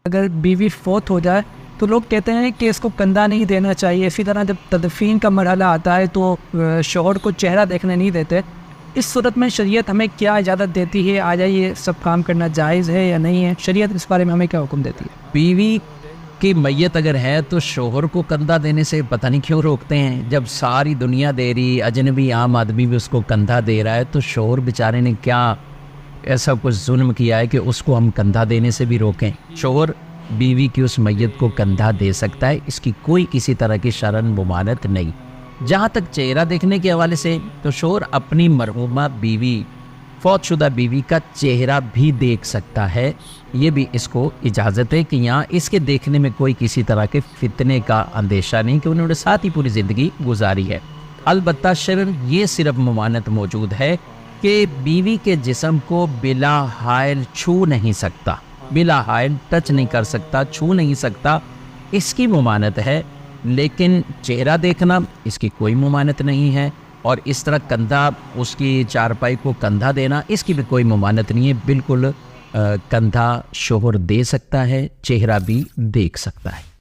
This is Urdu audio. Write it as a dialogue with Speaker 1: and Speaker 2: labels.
Speaker 1: اگر بیوی فوت ہو جائے تو لوگ کہتے ہیں کہ اس کو کندھا نہیں دینا چاہیے. اسی طرح جب تدفین کا مرحلہ آتا ہے تو شوہر کو چہرہ دیکھنے نہیں دیتے. اس صورت میں شریعت ہمیں کیا اجازت دیتی ہے؟ آیا یہ سب کام کرنا جائز ہے یا نہیں ہے؟ شریعت اس بارے میں ہمیں کیا حکم دیتی ہے؟
Speaker 2: بیوی کی میت اگر ہے تو شوہر کو کندھا دینے سے پتہ نہیں کیوں روکتے ہیں. جب ساری دنیا دے رہی، اجنبی عام آدمی بھی اس کو کندھا دے رہا ہے، تو شوہر بیچارے نے کیا ایسا کچھ ظلم کیا ہے کہ اس کو ہم کندھا دینے سے بھی روکیں؟ شوہر بیوی کی اس میت کو کندھا دے سکتا ہے، اس کی کوئی کسی طرح کی شرعاً ممانعت نہیں. جہاں تک چہرہ دیکھنے کے حوالے سے، تو شوہر اپنی مرحومہ بیوی، فوت شدہ بیوی کا چہرہ بھی دیکھ سکتا ہے. یہ بھی اس کو اجازت ہے کہ یہاں اس کے دیکھنے میں کوئی کسی طرح کے فتنے کا اندیشہ نہیں کہ انہوں نے ساتھ ہی پوری زندگی گزاری ہے. البتہ شرعاً یہ صرف ممانعت موجود ہے کہ بیوی کے جسم کو بلا حائل چھو نہیں سکتا، بلا حائل ٹچ نہیں کر سکتا، چھو نہیں سکتا، اس کی ممانعت ہے. لیکن چہرہ دیکھنا اس کی کوئی ممانعت نہیں ہے. اور اس طرح کندھا، اس کی چارپائی کو کندھا دینا، اس کی بھی کوئی ممانعت نہیں ہے. بالکل کندھا شوہر دے سکتا ہے، چہرہ بھی دیکھ سکتا ہے.